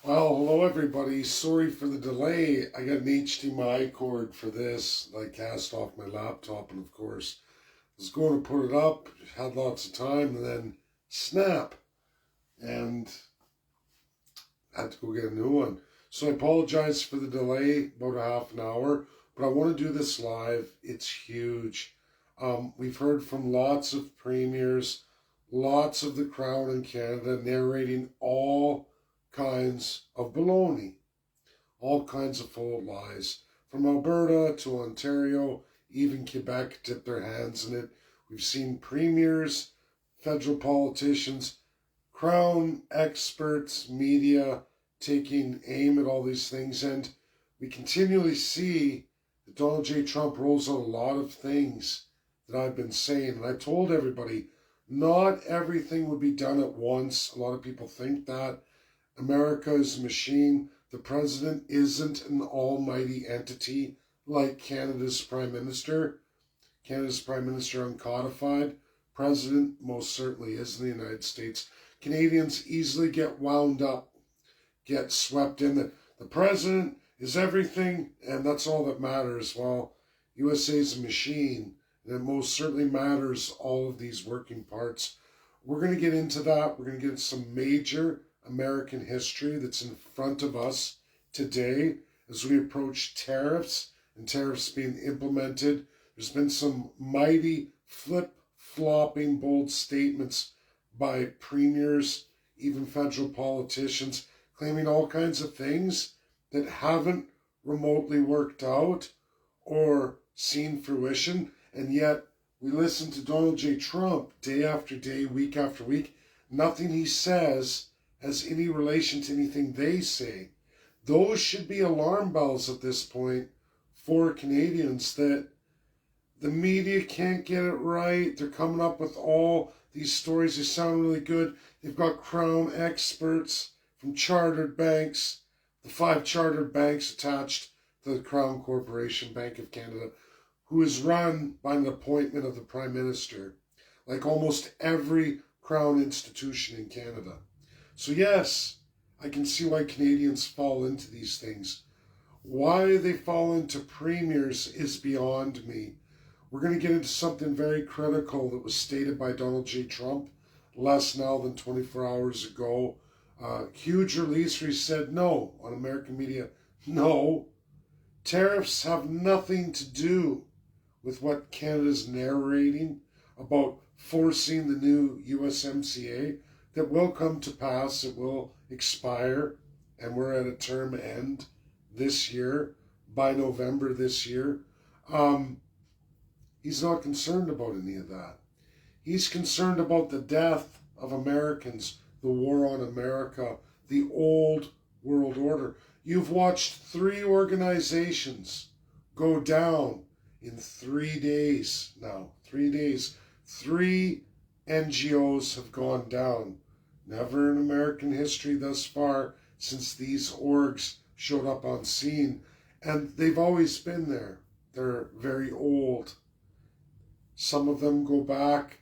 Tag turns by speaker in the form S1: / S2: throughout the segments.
S1: Well, hello everybody. Sorry for the delay. I got an HDMI cord for this that I cast off my laptop, and of course, I was going to put it up, had lots of time, and then snap, and had to go get a new one. So I apologize for the delay, about a half an hour, but I want to do this live. It's huge. We've heard from lots of premiers, lots of the Crown in Canada narrating all kinds of baloney, all kinds of full of lies. From Alberta to Ontario, even Quebec dipped their hands in it. We've seen premiers, federal politicians, Crown experts, media taking aim at all these things, and we continually see that Donald J. Trump rolls out a lot of things that I've been saying. And I told everybody, not everything would be done at once. A lot of people think that. America is a machine. The president isn't an almighty entity like Canada's prime minister. Canada's prime minister uncodified. President most certainly is in the United States. Canadians easily get wound up, get swept in that the president is everything and that's all that matters. Well, USA is a machine, and it most certainly matters all of these working parts. We're going to get into that. We're going to get into some major American history that's in front of us today as we approach tariffs and tariffs being implemented. There's been some mighty flip-flopping bold statements by premiers, even federal politicians, claiming all kinds of things that haven't remotely worked out or seen fruition. And yet we listen to Donald J. Trump day after day, week after week. Nothing he says has any relation to anything they say. Those should be alarm bells at this point for Canadians, that the media can't get it right. They're coming up with all these stories. They sound really good. They've got Crown experts from chartered banks, the 5 chartered banks attached to the Crown Corporation, Bank of Canada, who is run by an appointment of the Prime Minister, like almost every Crown institution in Canada. So yes, I can see why Canadians fall into these things. Why they fall into premiers is beyond me. We're going to get into something very critical that was stated by Donald J. Trump less now than 24 hours ago. Huge release where he said no on American media. No, tariffs have nothing to do with what Canada's narrating about forcing the new USMCA. That will come to pass, it will expire, and we're at a term end this year, by November this year. He's not concerned about any of that. He's concerned about the death of Americans, the war on America, the old world order. You've watched 3 organizations go down in 3 days now. 3 days. 3 NGOs have gone down. Never in American history thus far since these orgs showed up on scene. And they've always been there. They're very old. Some of them go back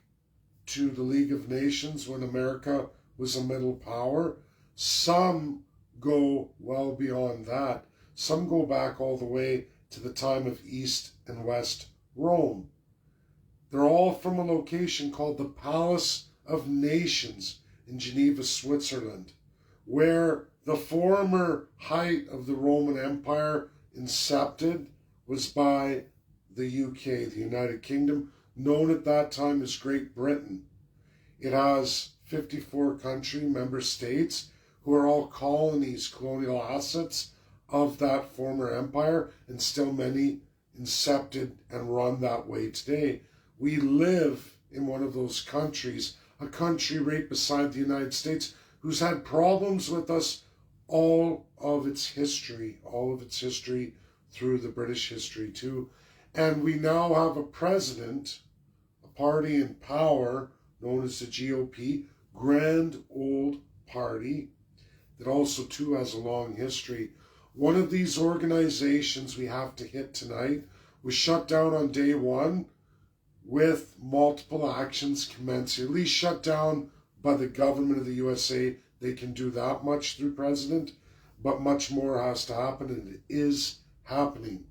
S1: to the League of Nations when America was a middle power. Some go well beyond that. Some go back all the way to the time of East and West Rome. They're all from a location called the Palace of Nations in Geneva, Switzerland, where the former height of the Roman Empire incepted was by the UK, the United Kingdom, known at that time as Great Britain. It has 54 country member states who are all colonies, colonial assets of that former empire, and still many incepted and run that way today. We live in one of those countries, a country right beside the United States, who's had problems with us all of its history through the British history too. And we now have a president, a party in power known as the GOP, grand old party, that also too has a long history. One of these organizations we have to hit tonight was shut down on day 1 with multiple actions commencing, at least shut down by the government of the USA. They can do that much through president. but much more has to happen, and it is happening.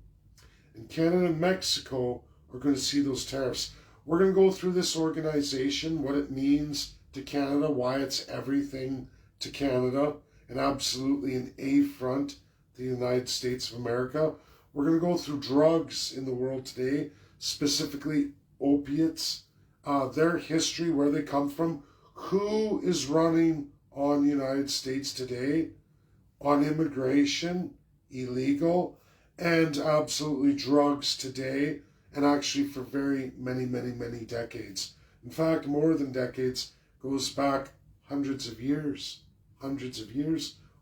S1: And Canada and Mexico are going to see those tariffs. We're going to go through this organization, what it means to Canada, why it's everything to Canada, and absolutely an affront to the United States of America. We're going to go through drugs in the world today, specifically opiates, their history, where they come from, who is running on the United States today, on immigration, illegal, and absolutely drugs today, and actually for very many decades. In fact, more than decades, goes back hundreds of years,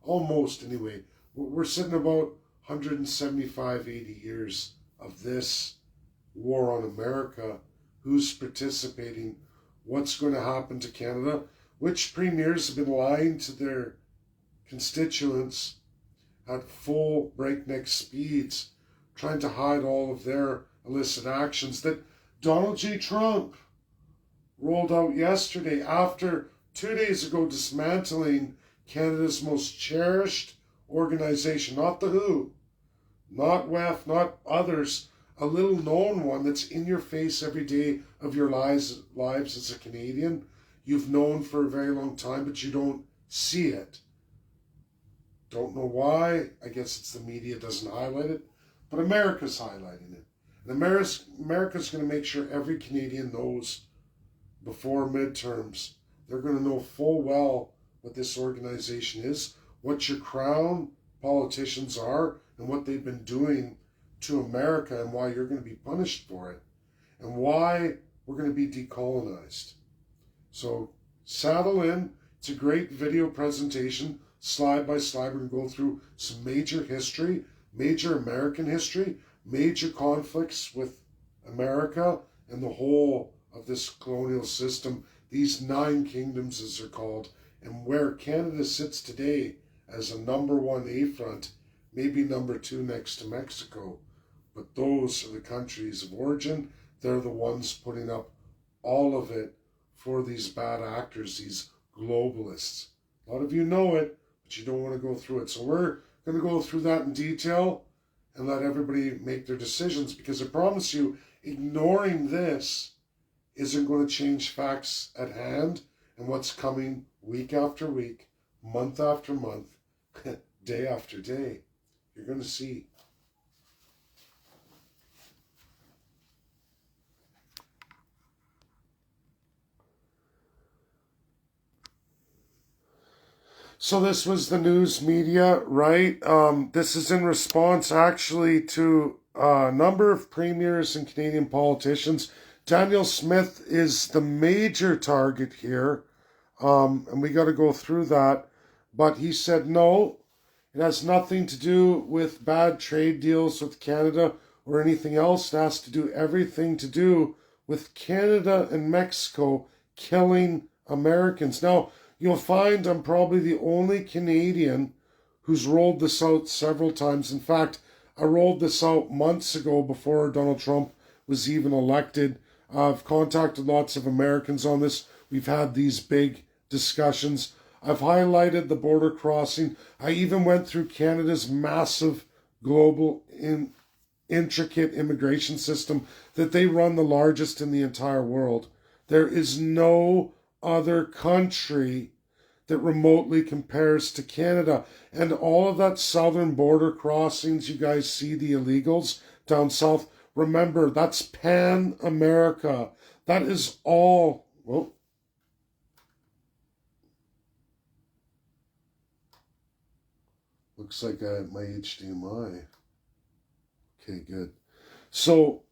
S1: almost anyway. We're sitting about 175, 80 years of this war on America. Who's participating? What's going to happen to Canada? Which premiers have been lying to their constituents at full breakneck speeds, trying to hide all of their illicit actions that Donald J. Trump rolled out yesterday after 2 days ago dismantling Canada's most cherished organization, not the WHO, not WEF, not others, a little known one that's in your face every day of your lives as a Canadian. You've known for a very long time, but you don't see it. Don't know why. I guess it's the media doesn't highlight it, but America's highlighting it. And America's going to make sure every Canadian knows before midterms. They're going to know full well what this organization is, what your crown politicians are, and what they've been doing to America, and why you're going to be punished for it, and why we're going to be decolonized. So saddle in. It's a great video presentation, slide by slide. We're going to go through some major history, major American history, major conflicts with America and the whole of this colonial system, these 9 kingdoms as they're called, and where Canada sits today as a #1 affront, maybe #2 next to Mexico. But those are the countries of origin. They're the ones putting up all of it for these bad actors, these globalists. A lot of you know it, but you don't want to go through it. So we're going to go through that in detail and let everybody make their decisions, because I promise you, ignoring this isn't going to change facts at hand and what's coming week after week, month after month, day after day. You're going to see. So this was the news media, right? This is in response actually to a number of premiers and Canadian politicians. Daniel Smith is the major target here, and we got to go through that. But he said no, it has nothing to do with bad trade deals with Canada or anything else. It has to do everything to do with Canada and Mexico killing Americans. Now, you'll find I'm probably the only Canadian who's rolled this out several times. In fact, I rolled this out months ago before Donald Trump was even elected. I've contacted lots of Americans on this. We've had these big discussions. I've highlighted the border crossing. I even went through Canada's massive global intricate immigration system that they run, the largest in the entire world. There is no other country that remotely compares to Canada. And all of that southern border crossings, you guys see the illegals down south. Remember, that's Pan-America. That is all. Well, looks like I have my HDMI. Okay, good. So,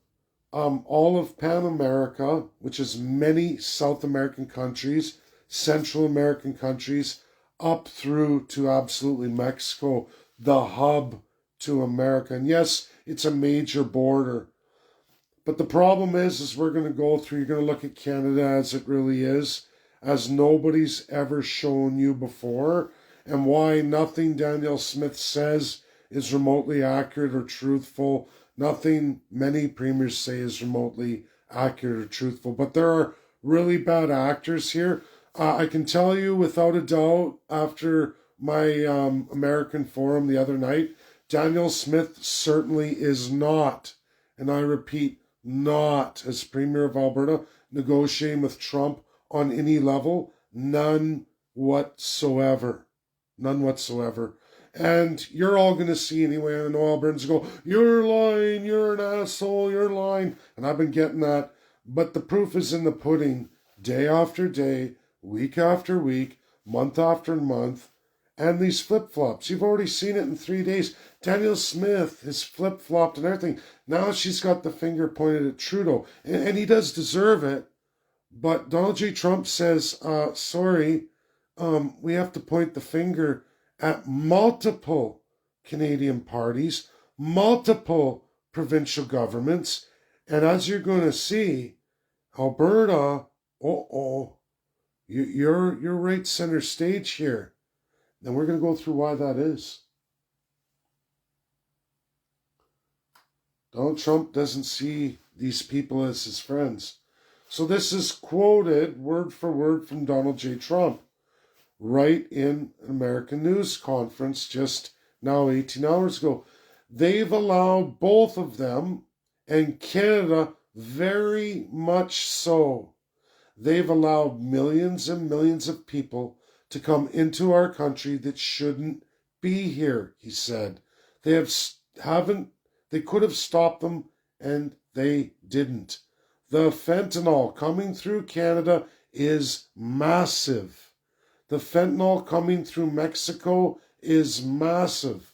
S1: all of Pan-America, which is many South American countries, Central American countries, up through to absolutely Mexico, the hub to America. And yes, it's a major border. But the problem is we're going to go through, you're going to look at Canada as it really is, as nobody's ever shown you before, and why nothing Daniel Smith says is remotely accurate or truthful. Nothing many premiers say is remotely accurate or truthful. But there are really bad actors here. I can tell you without a doubt, after my American forum the other night, Daniel Smith certainly is not, and I repeat, not, as Premier of Alberta, negotiating with Trump on any level. None whatsoever. None whatsoever. And you're all going to see anyway, and Albertans go, you're lying, you're an asshole, you're lying. And I've been getting that. But the proof is in the pudding, day after day, week after week, month after month. And these flip-flops, you've already seen it in 3 days. Daniel Smith has flip-flopped and everything. Now she's got the finger pointed at Trudeau. And he does deserve it. But Donald J. Trump says, sorry, we have to point the finger at multiple Canadian parties, multiple provincial governments. And as you're going to see, Alberta, you're right center stage here. And we're going to go through why that is. Donald Trump doesn't see these people as his friends. So this is quoted word for word from Donald J. Trump, right in an American news conference just now 18 hours ago. They've allowed both of them, and Canada very much so. They've allowed millions and millions of people to come into our country that shouldn't be here, he said. They could have stopped them, and they didn't. The fentanyl coming through Canada is massive. The fentanyl coming through Mexico is massive.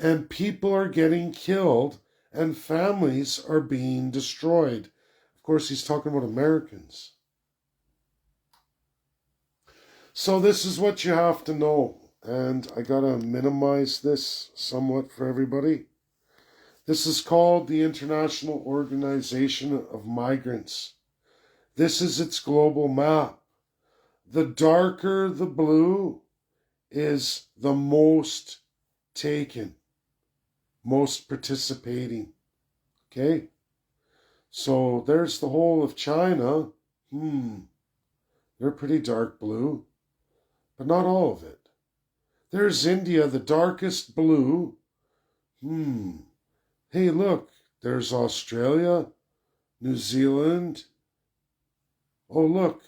S1: And people are getting killed, and families are being destroyed. Of course, he's talking about Americans. So this is what you have to know, and I gotta minimize this somewhat for everybody. This is called the International Organization of Migrants. This is its global map. The darker the blue is the most taken, most participating. Okay? So there's the whole of China. They're pretty dark blue. But not all of it. There's India, the darkest blue. Hey, look, there's Australia, New Zealand. Oh, look,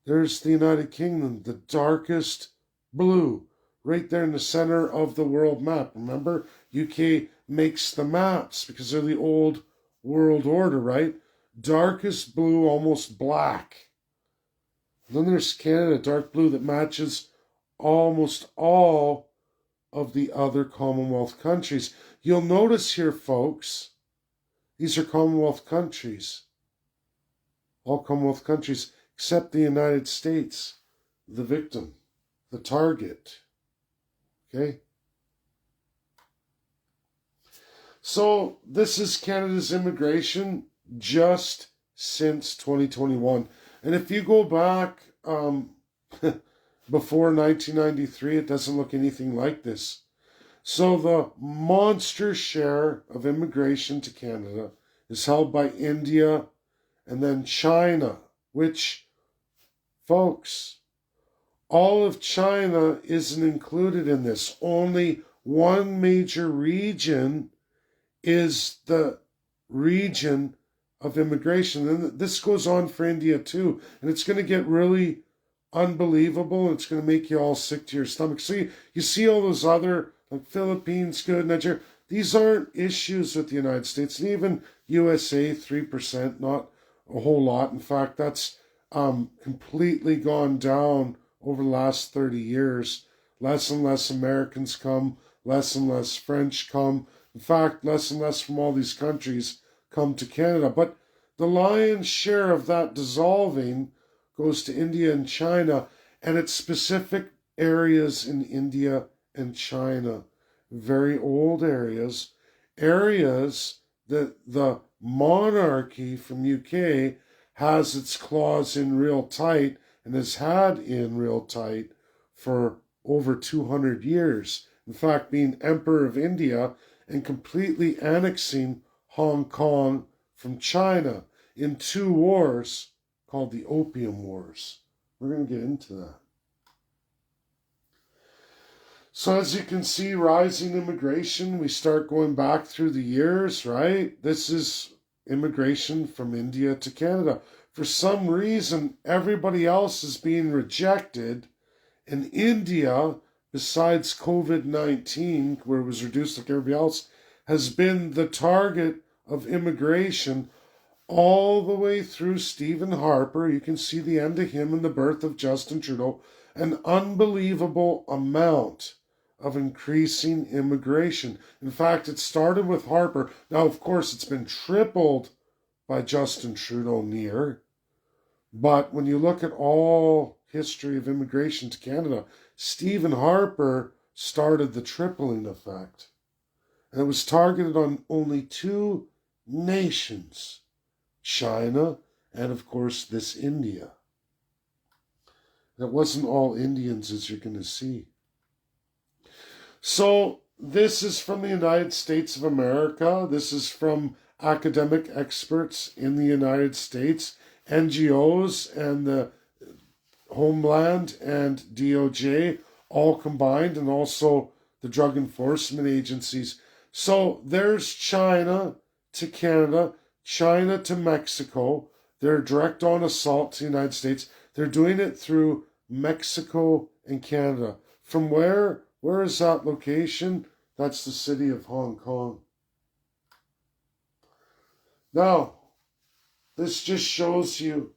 S1: there's the United Kingdom, the darkest blue, right there in the center of the world map. Remember, UK makes the maps because they're the old world order, right? Darkest blue, almost black. Then there's Canada, dark blue, that matches almost all of the other Commonwealth countries. You'll notice here, folks, these are Commonwealth countries. All Commonwealth countries, except the United States, the victim, the target. Okay? So this is Canada's immigration just since 2021. And if you go back before 1993, it doesn't look anything like this. So the monster share of immigration to Canada is held by India and then China, which, folks, all of China isn't included in this. Only one major region is the region of immigration. And this goes on for India too. And it's going to get really unbelievable. And it's going to make you all sick to your stomach. So you see all those other, like Philippines, good, Nigeria. These aren't issues with the United States. And even USA, 3%, not a whole lot. In fact, that's completely gone down over the last 30 years. Less and less Americans come, less and less French come. In fact, less and less from all these countries come to Canada. But the lion's share of that dissolving goes to India and China, and it's specific areas in India and China, very old areas that the monarchy from UK has its claws in real tight and has had in real tight for over 200 years. In fact, being Emperor of India and completely annexing Hong Kong from China in 2 wars called the Opium Wars. We're going to get into that. So as you can see, rising immigration, we start going back through the years, right? This is immigration from India to Canada. For some reason, everybody else is being rejected, and India, besides COVID-19, where it was reduced like everybody else, has been the target of immigration all the way through Stephen Harper. You can see the end of him and the birth of Justin Trudeau. An unbelievable amount of increasing immigration. In fact, it started with Harper. Now, of course, it's been tripled by Justin Trudeau near. But when you look at all history of immigration to Canada, Stephen Harper started the tripling effect. And it was targeted on only two nations, China and, of course, this India. It wasn't all Indians, as you're going to see. So this is from the United States of America. This is from academic experts in the United States, NGOs and the Homeland and DOJ all combined, and also the drug enforcement agencies. So there's China to Canada, China to Mexico. They're direct on assault to the United States. They're doing it through Mexico and Canada. From where is that location? That's the city of Hong Kong. Now, this just shows you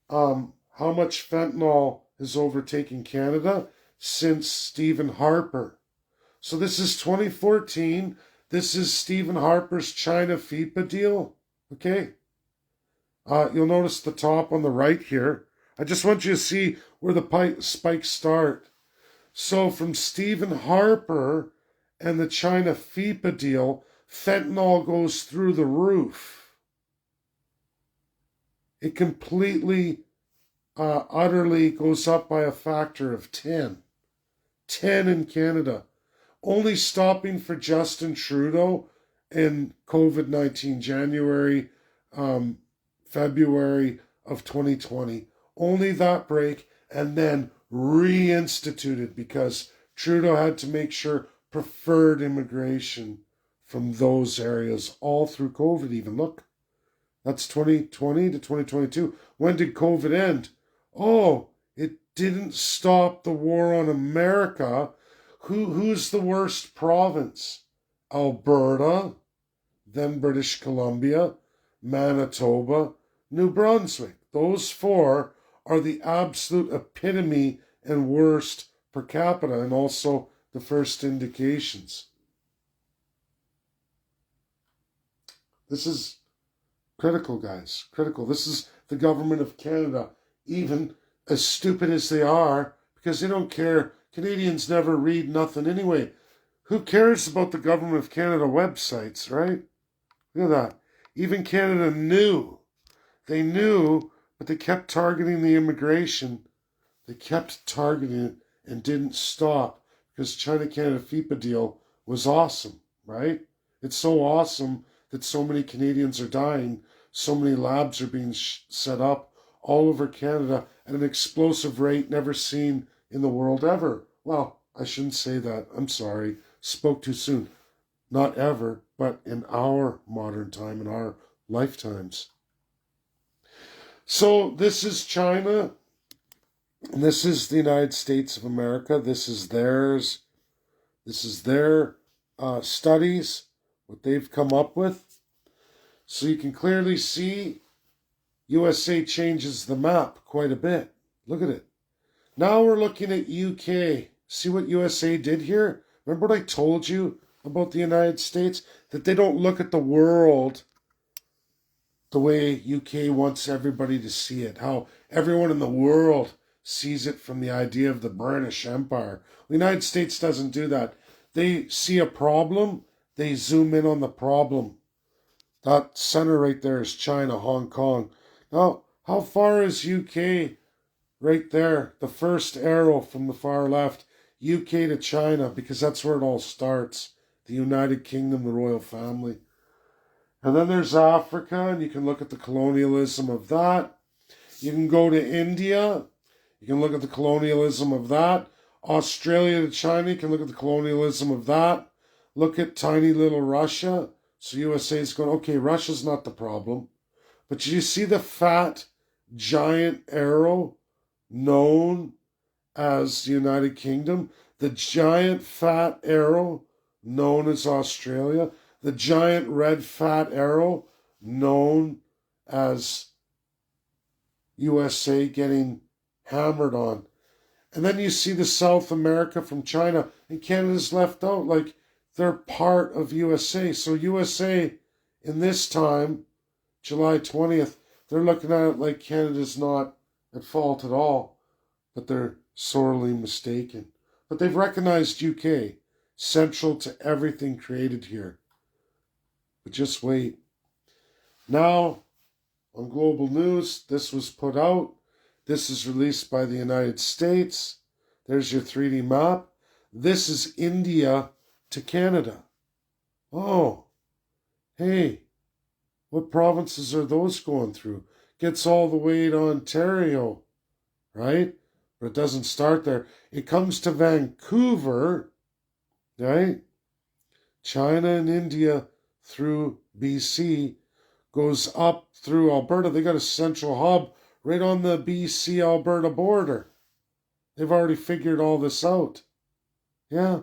S1: how much fentanyl has overtaken Canada since Stephen Harper. So this is 2014. This is Stephen Harper's China FIPA deal. Okay? You'll notice the top on the right here. I just want you to see where the spikes start. So from Stephen Harper and the China FIPA deal, fentanyl goes through the roof. It completely, utterly goes up by a factor of 10. 10 in Canada. Only stopping for Justin Trudeau in COVID-19, January, February of 2020. Only that break, and then reinstituted because Trudeau had to make sure preferred immigration from those areas all through COVID even. Look, that's 2020 to 2022. When did COVID end? Oh, it didn't stop the war on America. Who's the worst province? Alberta, then British Columbia, Manitoba, New Brunswick. Those four are the absolute epitome and worst per capita, and also the first indications. This is critical, guys. Critical. This is the government of Canada, even as stupid as they are, because they don't care. Canadians never read nothing anyway. Who cares about the government of Canada websites, right? Look at that. Even Canada knew. They knew, but they kept targeting the immigration. They kept targeting it and didn't stop because China-Canada FIPA deal was awesome, right? It's so awesome that so many Canadians are dying. So many labs are being set up all over Canada at an explosive rate never seen in the world ever. Well, I shouldn't say that. I'm sorry. Spoke too soon. Not ever, but in our modern time, in our lifetimes. So this is China. And this is the United States of America. This is theirs. This is their studies, what they've come up with. So you can clearly see USA changes the map quite a bit. Look at it. Now we're looking at UK. See what USA did here? Remember what I told you about the United States? That they don't look at the world the way UK wants everybody to see it. How everyone in the world sees it from the idea of the British Empire. The United States doesn't do that. They see a problem, they zoom in on the problem. That center right there is China, Hong Kong. Now, how far is UK? Right there, the first arrow from the far left, UK to China, because that's where it all starts. The United Kingdom, the royal family. And then there's Africa, and you can look at the colonialism of that. You can go to India. You can look at the colonialism of that. Australia to China, you can look at the colonialism of that. Look at tiny little Russia. So USA is going, okay, Russia's not the problem. But did you see the fat, giant arrow known as the United Kingdom? The giant fat arrow known as Australia? The giant red fat arrow known as USA getting hammered on. And then you see the South America from China, and Canada's left out. Like, they're part of USA. So USA, in this time, July 20th, they're looking at it like Canada's not at fault at all. But they're sorely mistaken. But they've recognized UK, central to everything created here. But just wait. Now, on global news, this was put out. This is released by the United States. There's your 3D map. This is India to Canada. Oh, hey, what provinces are those going through? Gets all the way to Ontario, right? But it doesn't start there. It comes to Vancouver, right? China and India through BC, goes up through Alberta. They got a central hub right on the BC-Alberta border. They've already figured all this out. Yeah.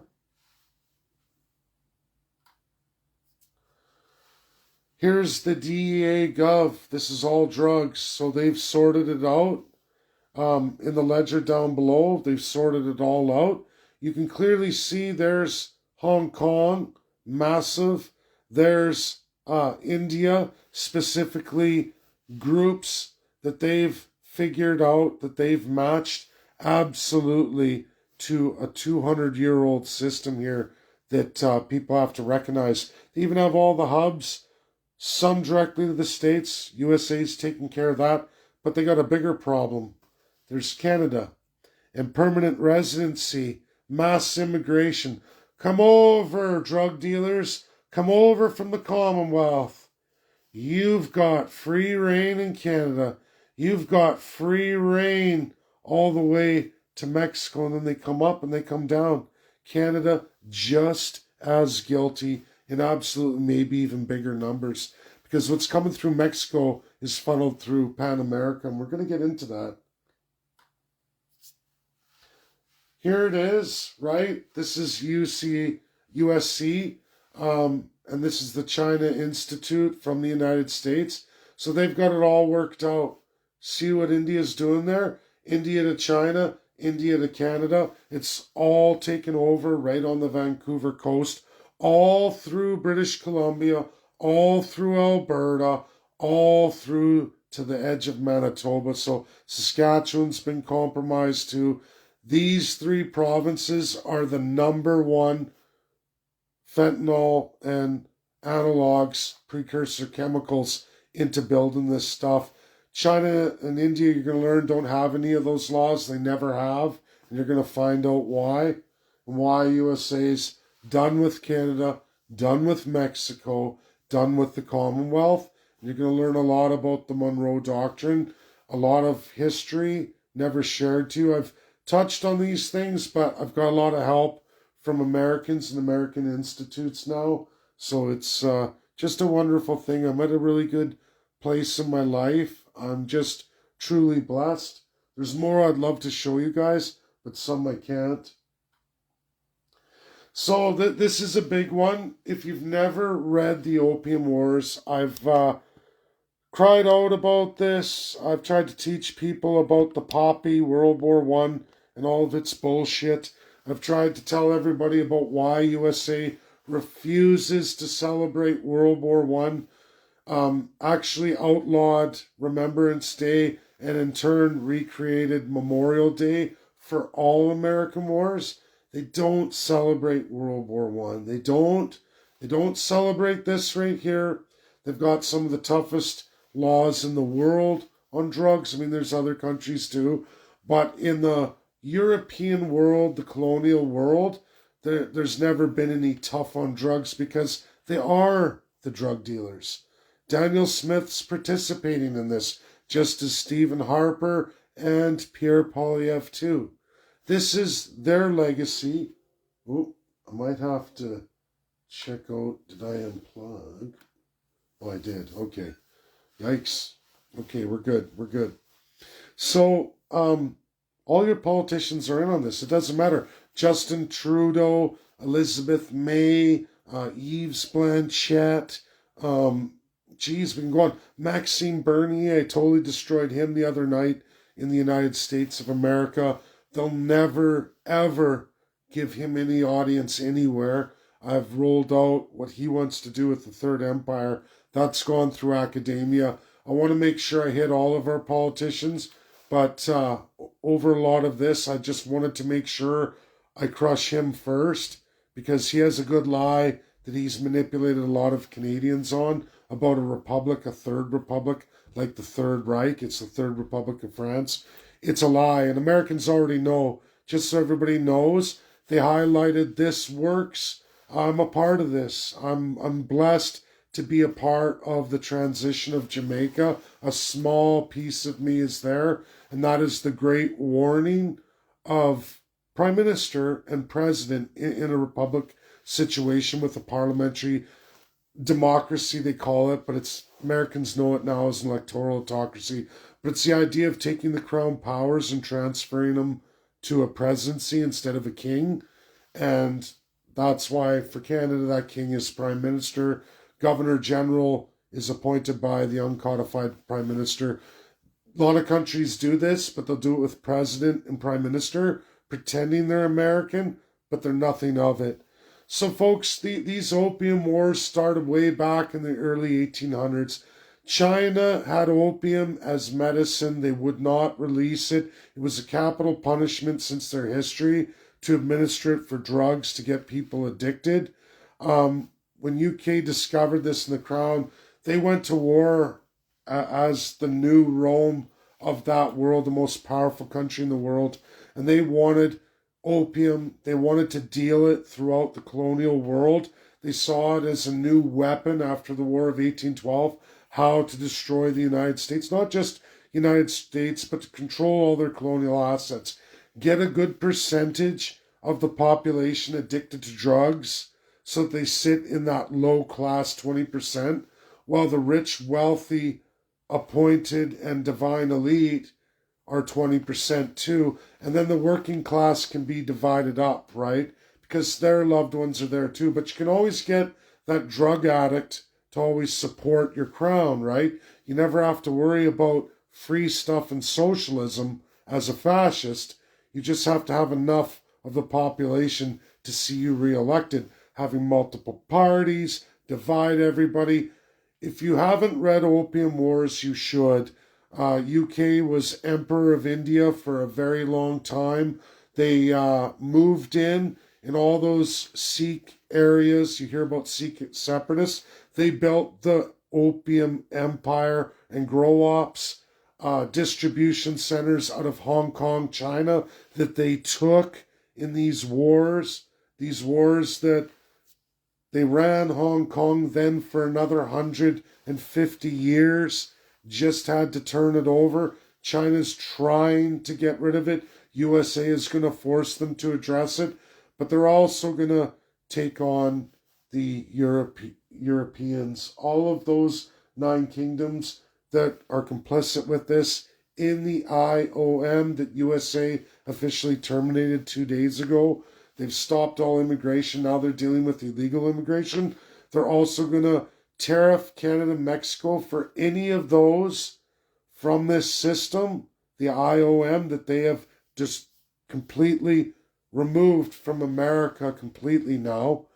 S1: Here's the DEA Gov. This is all drugs. So they've sorted it out. In the ledger down below, they've sorted it all out. You can clearly see there's Hong Kong, massive. There's India, specifically groups that they've figured out, that they've matched absolutely to a 200-year-old system here that people have to recognize. They even have all the hubs, some directly to the States. USA's taking care of that, but they got a bigger problem. There's Canada and permanent residency, mass immigration. Come over, drug dealers. Come over from the Commonwealth. You've got free reign in Canada. You've got free reign all the way to Mexico, and then they come up and they come down. Canada just as guilty in absolute, maybe even bigger numbers, because what's coming through Mexico is funneled through Pan America, and we're going to get into that. Here it is, right? This is USC, and this is the China Institute from the United States. So they've got it all worked out. See what India's doing there? India to China, India to Canada. It's all taken over right on the Vancouver coast, all through British Columbia, all through Alberta, all through to the edge of Manitoba. So Saskatchewan's been compromised too. These three provinces are the number one fentanyl and analogs, precursor chemicals into building this stuff. China and India, you're going to learn, don't have any of those laws. They never have. And you're going to find out why. And why USA's done with Canada, done with Mexico, done with the Commonwealth. And you're going to learn a lot about the Monroe Doctrine, a lot of history never shared to you. I've touched on these things, but I've got a lot of help from Americans and American institutes now. So it's just a wonderful thing. I'm at a really good place in my life. I'm just truly blessed. There's more I'd love to show you guys, but some I can't. So this is a big one. If you've never read The Opium Wars, I've cried out about this. I've tried to teach people about the poppy, World War I, and all of its bullshit. I've tried to tell everybody about why USA refuses to celebrate World War I, actually outlawed Remembrance Day, and in turn recreated Memorial Day for all American wars. They don't celebrate World War I. They don't celebrate this right here. They've got some of the toughest laws in the world on drugs. I mean, there's other countries too, but in the European world, the colonial world, there's never been any tough on drugs because they are the drug dealers. Daniel Smith's participating in this, just as Stephen Harper and Pierre Poilievre too. This is their legacy. Oh, I might have to check out, did I unplug? Oh, I did. Okay. Yikes. Okay, we're good. We're good. So, all your politicians are in on this. It doesn't matter. Justin Trudeau, Elizabeth May, Yves Blanchette, geez, we can go on. Maxime Bernier, I totally destroyed him the other night in the United States of America. They'll never, ever give him any audience anywhere. I've rolled out what he wants to do with the Third Empire. That's gone through academia. I want to make sure I hit all of our politicians, but over a lot of this, I just wanted to make sure I crush him first because he has a good lie that he's manipulated a lot of Canadians on about a republic, a third republic, like the Third Reich. It's the Third Republic of France. It's a lie, and Americans already know. Just so everybody knows, they highlighted this works. I'm a part of this. I'm blessed to be a part of the transition of Jamaica. A small piece of me is there, and that is the great warning of Prime Minister and President in a republic situation with a parliamentary democracy, they call it, but it's Americans know it now as an electoral autocracy. But it's the idea of taking the crown powers and transferring them to a presidency instead of a king. And that's why for Canada, that king is Prime Minister. Governor General is appointed by the uncodified Prime Minister. A lot of countries do this, but they'll do it with President and Prime Minister, pretending they're American, but they're nothing of it. So, folks, these opium wars started way back in the early 1800s. China had opium as medicine. They would not release it. It was a capital punishment since their history to administer it for drugs to get people addicted. When UK discovered this in the Crown, they went to war as the new Rome of that world, the most powerful country in the world, and they wanted opium. They wanted to deal it throughout the colonial world. They saw it as a new weapon after the War of 1812, how to destroy the United States, not just United States, but to control all their colonial assets. Get a good percentage of the population addicted to drugs so that they sit in that low class 20%, while the rich, wealthy, appointed, and divine elite are 20% too. And then the working class can be divided up, right? Because their loved ones are there too. But you can always get that drug addict to always support your crown, right? You never have to worry about free stuff and socialism as a fascist. You just have to have enough of the population to see you reelected. Having multiple parties, divide everybody. If you haven't read Opium Wars, you should. UK was Emperor of India for a very long time. They moved in all those Sikh areas. You hear about Sikh separatists. They built the Opium Empire and grow-ops, distribution centers out of Hong Kong, China, that they took in these wars that they ran Hong Kong then for another 150 years, just had to turn it over. China's trying to get rid of it. USA is going to force them to address it, but they're also going to take on the Europeans, all of those 9 kingdoms that are complicit with this in the IOM that USA officially terminated 2 days ago. They've stopped all immigration. Now they're dealing with illegal immigration. They're also going to tariff Canada, Mexico for any of those from this system, the IOM, that they have just completely removed from America completely now.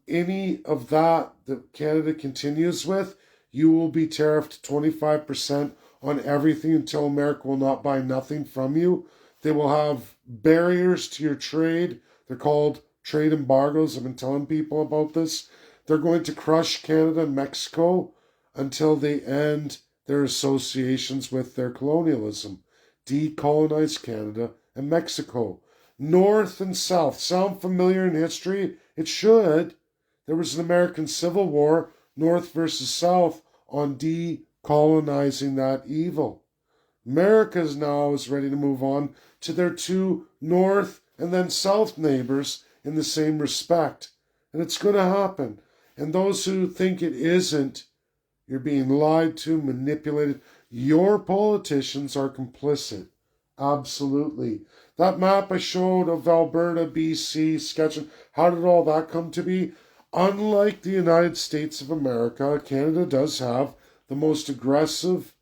S1: Any of that Canada continues with, you will be tariffed 25% on everything until America will not buy nothing from you. They will have barriers to your trade. They're called trade embargoes. I've been telling people about this. They're going to crush Canada and Mexico until they end their associations with their colonialism. Decolonize Canada and Mexico. North and South. Sound familiar in history? It should. There was an American Civil War, North versus South, on decolonizing that evil. America now is ready to move on to their two north and then south neighbors in the same respect. And it's going to happen. And those who think it isn't, you're being lied to, manipulated. Your politicians are complicit. Absolutely. That map I showed of Alberta, BC, sketching, how did all that come to be? Unlike the United States of America, Canada does have the most aggressive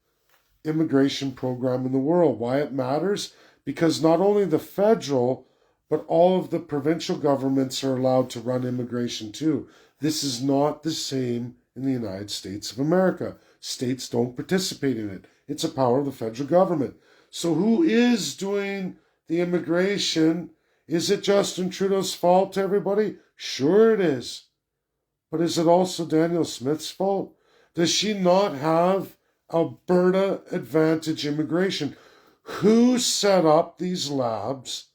S1: immigration program in the world. Why it matters? Because not only the federal, but all of the provincial governments are allowed to run immigration too. This is not the same in the United States of America. States don't participate in it. It's a power of the federal government. So who is doing the immigration? Is it Justin Trudeau's fault, everybody? Sure it is. But is it also Danielle Smith's fault? Does she not have Alberta Advantage immigration? Who set up these labs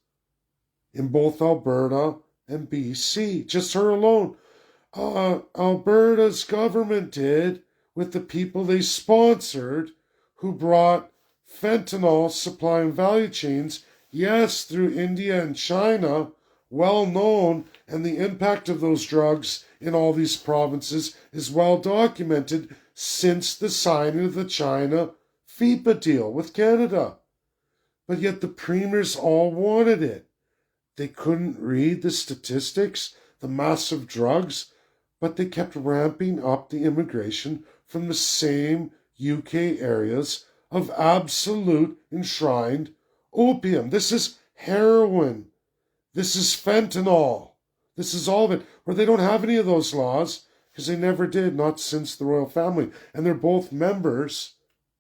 S1: in both Alberta and BC? Just her alone. Alberta's government did with the people they sponsored who brought fentanyl supply and value chains, yes, through India and China, well known, and the impact of those drugs in all these provinces is well documented since the signing of the China FIPA deal with Canada. But yet the premiers all wanted it. They couldn't read the statistics, the massive drugs, but they kept ramping up the immigration from the same UK areas of absolute enshrined opium. This is heroin. This is fentanyl. This is all of it. Where they don't have any of those laws, because they never did, not since the royal family. And they're both members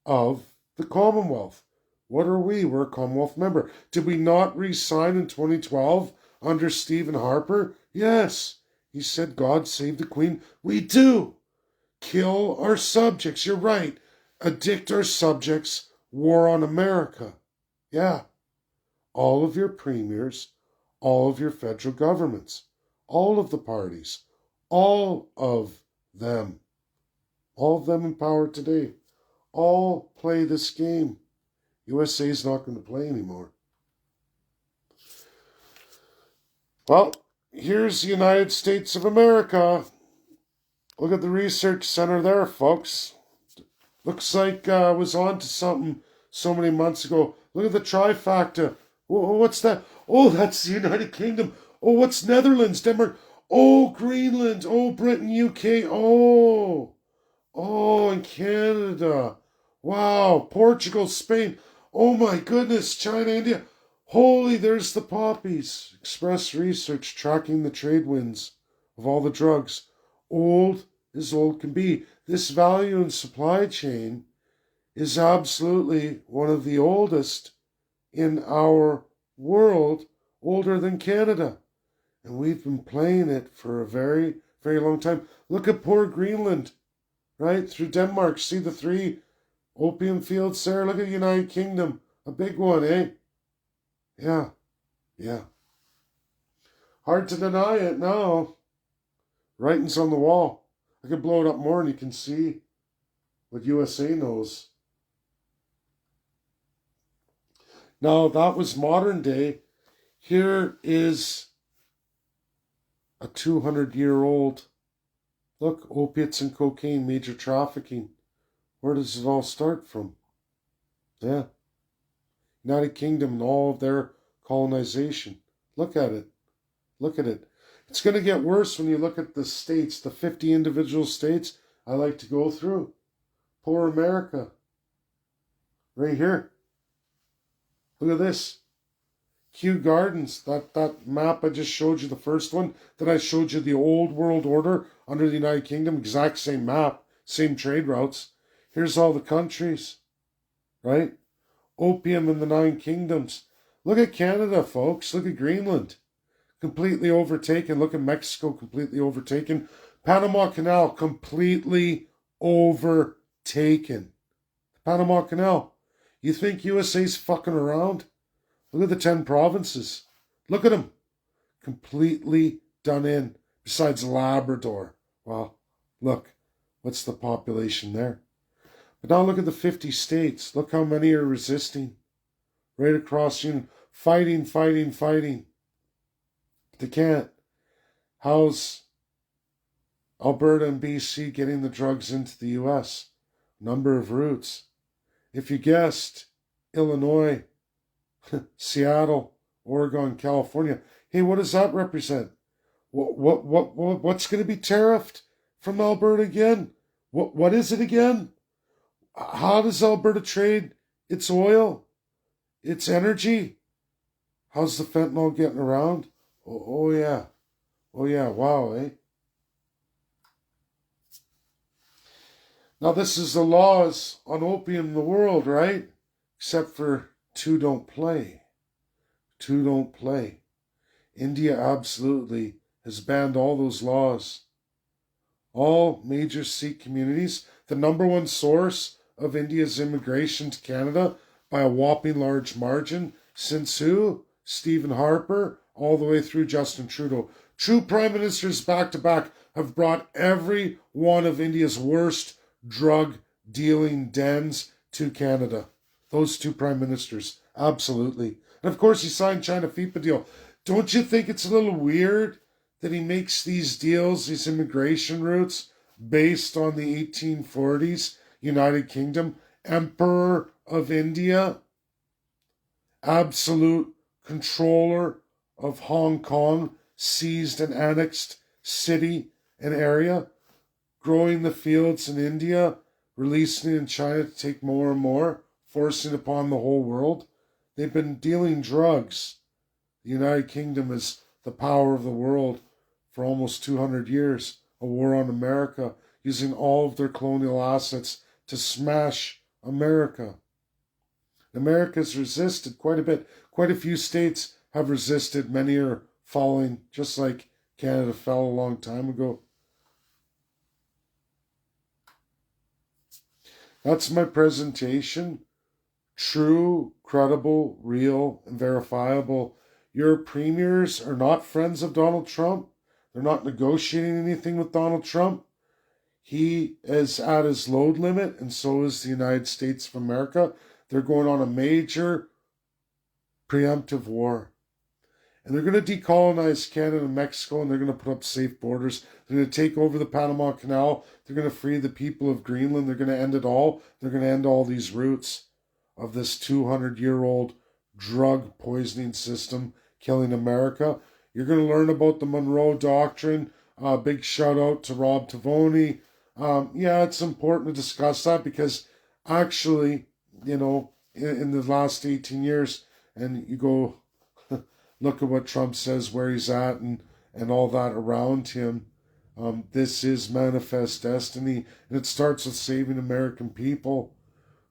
S1: of the Commonwealth. What are we? We're a Commonwealth member. Did we not re-sign in 2012 under Stephen Harper? Yes. He said, God save the Queen. We do. Kill our subjects. You're right. Addict our subjects. War on America. Yeah. All of your premiers, all of your federal governments, all of the parties, all of them in power today, all play this game. USA is not going to play anymore. Well, here's the United States of America. Look at the research center there, folks. Looks like I was on to something so many months ago. Look at the trifecta. What's that? Oh, that's the United Kingdom. Oh, what's Netherlands, Denmark? Oh, Greenland. Oh, Britain, UK. Oh, and Canada. Wow, Portugal, Spain. Oh my goodness, China, India. Holy, there's the poppies. Express Research tracking the trade winds of all the drugs. Old as old can be. This value and supply chain is absolutely one of the oldest in our world, older than Canada. And we've been playing it for a very, very long time. Look at poor Greenland, right? Through Denmark. See the 3 opium fields there? Look at the United Kingdom. A big one, eh? Yeah. Hard to deny it now. Writing's on the wall. I could blow it up more and you can see what USA knows. Now, that was modern day. Here is a 200-year-old. Look, opiates and cocaine, major trafficking. Where does it all start from? Yeah. United Kingdom and all of their colonization. Look at it. It's going to get worse when you look at the states, the 50 individual states I like to go through. Poor America. Right here. Look at this. Kew Gardens, that map I just showed you, the first one, that I showed you the old world order under the United Kingdom, exact same map, same trade routes. Here's all the countries, right? Opium in the 9 kingdoms. Look at Canada, folks. Look at Greenland. Completely overtaken. Look at Mexico, completely overtaken. Panama Canal, completely overtaken. The Panama Canal. You think USA's fucking around? Look at the 10 provinces. Look at them. Completely done in. Besides Labrador. Well, look. What's the population there? But now look at the 50 states. Look how many are resisting. Right across the union. Fighting. But they can't. How's Alberta and BC getting the drugs into the US? Number of routes. If you guessed, Illinois, Seattle, Oregon, California. Hey, what does that represent? What's going to be tariffed from Alberta again? What is it again? How does Alberta trade its oil, its energy? How's the fentanyl getting around? Oh yeah. Wow, eh? Now this is the laws on opium in the world, right? Except for two don't play. India absolutely has banned all those laws. All major Sikh communities, the number one source of India's immigration to Canada by a whopping large margin, since who? Stephen Harper, all the way through Justin Trudeau. True prime ministers back to back have brought every one of India's worst drug dealing dens to Canada. Those two prime ministers, absolutely. And of course he signed China FIPA deal. Don't you think it's a little weird that he makes these deals, these immigration routes, based on the 1840s United Kingdom, Emperor of India, absolute controller of Hong Kong, seized and annexed city and area, growing the fields in India, releasing it in China to take more and more, forcing upon the whole world. They've been dealing drugs. The United Kingdom is the power of the world for almost 200 years. A war on America, using all of their colonial assets to smash America. America's resisted quite a bit. Quite a few states have resisted. Many are falling, just like Canada fell a long time ago. That's my presentation. True, credible, real, and verifiable. Your premiers are not friends of Donald Trump. They're not negotiating anything with Donald Trump. He is at his load limit, and so is the United States of America. They're going on a major preemptive war. And they're going to decolonize Canada and Mexico, and they're going to put up safe borders. They're going to take over the Panama Canal. They're going to free the people of Greenland. They're going to end it all. They're going to end all these roots of this 200-year-old drug poisoning system killing America. You're going to learn about the Monroe Doctrine. Big shout out to Rob Tavoni. Yeah, it's important to discuss that because actually, in the last 18 years, and you go look at what Trump says, where he's at, and all that around him. This is manifest destiny, and it starts with saving American people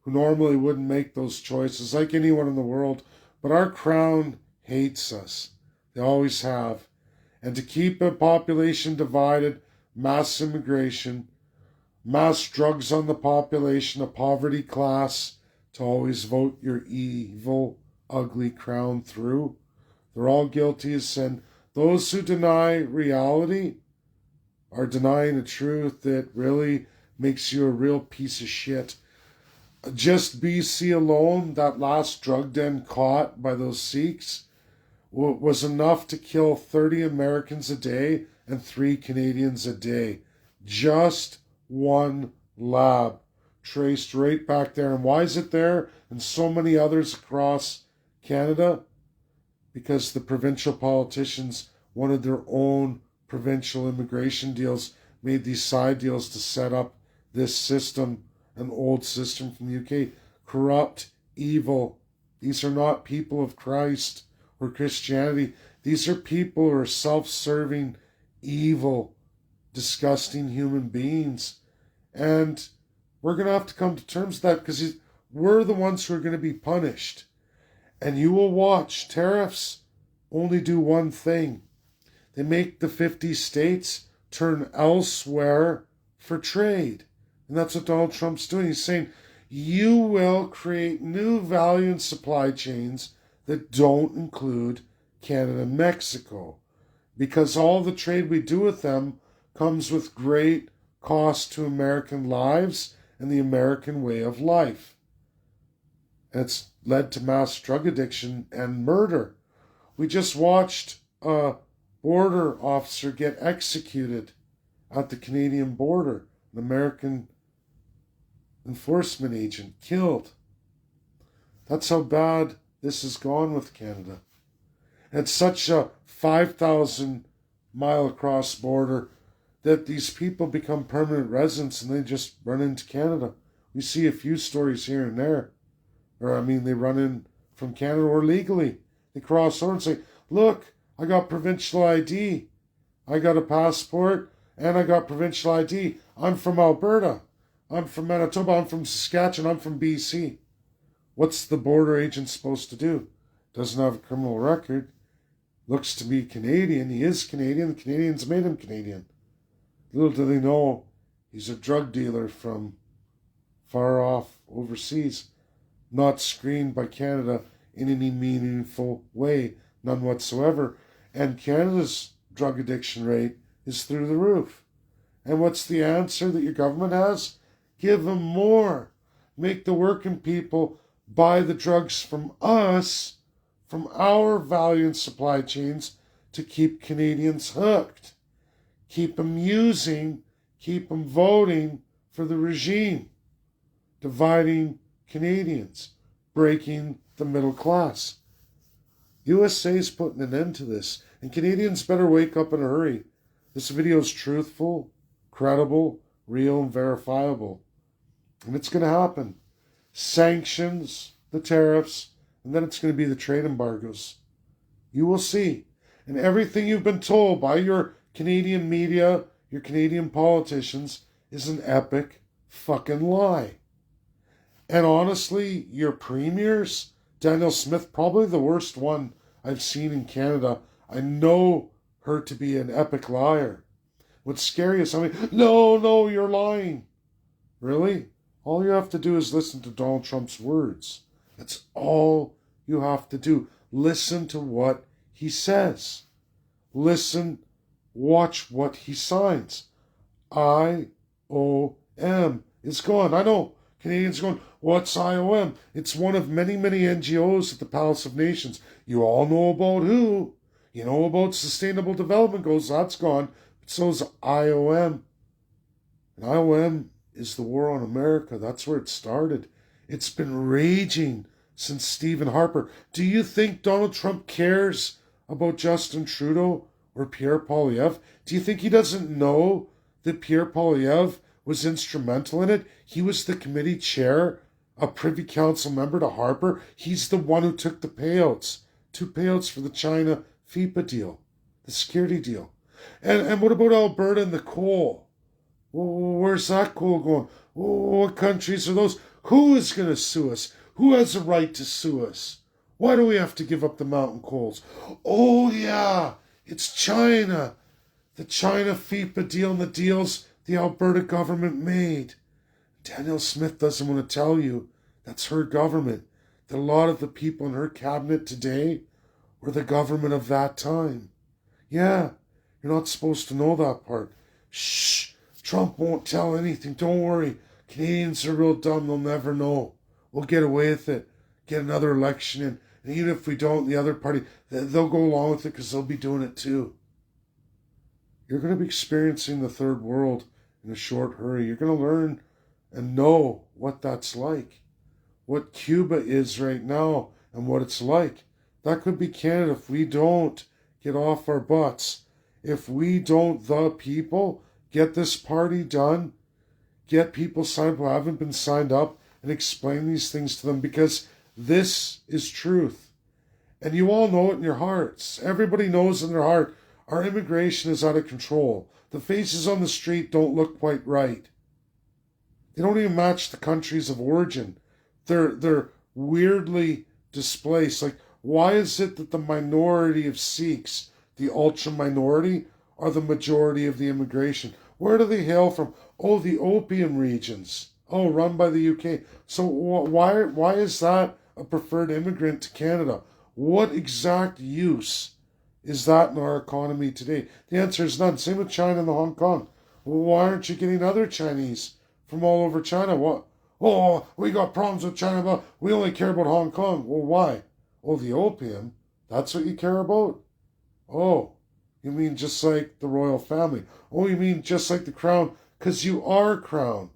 S1: who normally wouldn't make those choices, like anyone in the world. But our crown hates us. They always have. And to keep a population divided, mass immigration, mass drugs on the population, a poverty class, to always vote your evil, ugly crown through. They're all guilty of sin. Those who deny reality are denying a truth that really makes you a real piece of shit. Just BC alone, that last drug den caught by those Sikhs, was enough to kill 30 Americans a day and 3 Canadians a day. Just one lab traced right back there. And why is it there and so many others across Canada? Because the provincial politicians wanted their own provincial immigration deals, made these side deals to set up this system, an old system from the UK. Corrupt, evil. These are not people of Christ or Christianity. These are people who are self-serving, evil, disgusting human beings. And we're going to have to come to terms with that because we're the ones who are going to be punished. And you will watch tariffs only do one thing. They make the 50 states turn elsewhere for trade. And that's what Donald Trump's doing. He's saying, you will create new value and supply chains that don't include Canada and Mexico. Because all the trade we do with them comes with great cost to American lives and the American way of life. And it's led to mass drug addiction and murder. We just watched a border officer get executed at the Canadian border, an American enforcement agent killed. That's how bad this has gone with Canada. It's such a 5,000 mile across border that these people become permanent residents and they just run into Canada. We see a few stories here and there. They run in from Canada or legally. They cross over and say, look, I got provincial ID. I got a passport and I got provincial ID. I'm from Alberta. I'm from Manitoba. I'm from Saskatchewan. I'm from BC. What's the border agent supposed to do? Doesn't have a criminal record. Looks to be Canadian. He is Canadian. The Canadians made him Canadian. Little do they know he's a drug dealer from far off overseas, not screened by Canada in any meaningful way, none whatsoever. And Canada's drug addiction rate is through the roof. And what's the answer that your government has? Give them more. Make the working people buy the drugs from us, from our value and supply chains, to keep Canadians hooked. Keep them using, keep them voting for the regime, dividing Canadians, breaking the middle class. USA is putting an end to this, and Canadians better wake up in a hurry. This video is truthful, credible, real, and verifiable. And it's going to happen. Sanctions, the tariffs, and then it's going to be the trade embargoes. You will see. And everything you've been told by your Canadian media, your Canadian politicians, is an epic fucking lie. And honestly, your premiers, Danielle Smith, probably the worst one I've seen in Canada. I know her to be an epic liar. What's scary is no, you're lying. Really? All you have to do is listen to Donald Trump's words. That's all you have to do. Listen to what he says. Listen, watch what he signs. IOM is gone. I know. Canadians are going, what's IOM? It's one of many, many NGOs at the Palace of Nations. You all know about who. You know about Sustainable Development Goals. That's gone. But so is IOM. And IOM is the war on America. That's where it started. It's been raging since Stephen Harper. Do you think Donald Trump cares about Justin Trudeau or Pierre Poilievre? Do you think he doesn't know that Pierre Poilievre was instrumental in it? He was the committee chair, a Privy Council member to Harper. He's the one who took the payouts. 2 payouts for the China FIPA deal, the security deal. And what about Alberta and the coal? Where's that coal going? What countries are those? Who is going to sue us? Who has a right to sue us? Why do we have to give up the mountain coals? Oh, yeah, it's China. The China FIPA deal and the deals the Alberta government made. Danielle Smith doesn't want to tell you that's her government. That a lot of the people in her cabinet today were the government of that time. Yeah, you're not supposed to know that part. Shh, Trump won't tell anything. Don't worry. Canadians are real dumb. They'll never know. We'll get away with it. Get another election in. And even if we don't, the other party, they'll go along with it because they'll be doing it too. You're going to be experiencing the third world in a short hurry. You're going to learn and know what that's like. What Cuba is right now and what it's like. That could be Canada if we don't get off our butts. If we don't, the people, get this party done, get people signed who haven't been signed up, and explain these things to them, because this is truth. And you all know it in your hearts. Everybody knows in their heart our immigration is out of control. The faces on the street don't look quite right. They don't even match the countries of origin. They're weirdly displaced. Like, why is it that the minority of Sikhs, the ultra minority, are the majority of the immigration? Where do they hail from? Oh, the opium regions. Oh, run by the UK. So why is that a preferred immigrant to Canada? What exact use is that in our economy today? The answer is none. Same with China and Hong Kong. Well, why aren't you getting other Chinese from all over China. What? Oh, we got problems with China, but we only care about Hong Kong. Well, why? Oh, the opium? That's what you care about? Oh, you mean just like the royal family? Oh, you mean just like the crown? Because you are crown.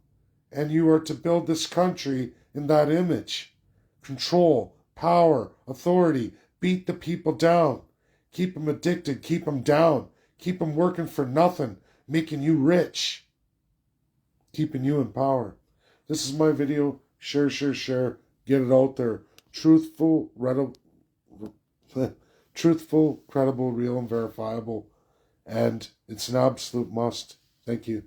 S1: And you are to build this country in that image. Control, power, authority. Beat the people down. Keep them addicted. Keep them down. Keep them working for nothing. Making you rich. Keeping you in power. This is my video. Share, share, share. Get it out there. Truthful, truthful, credible, real, and verifiable. And it's an absolute must. Thank you.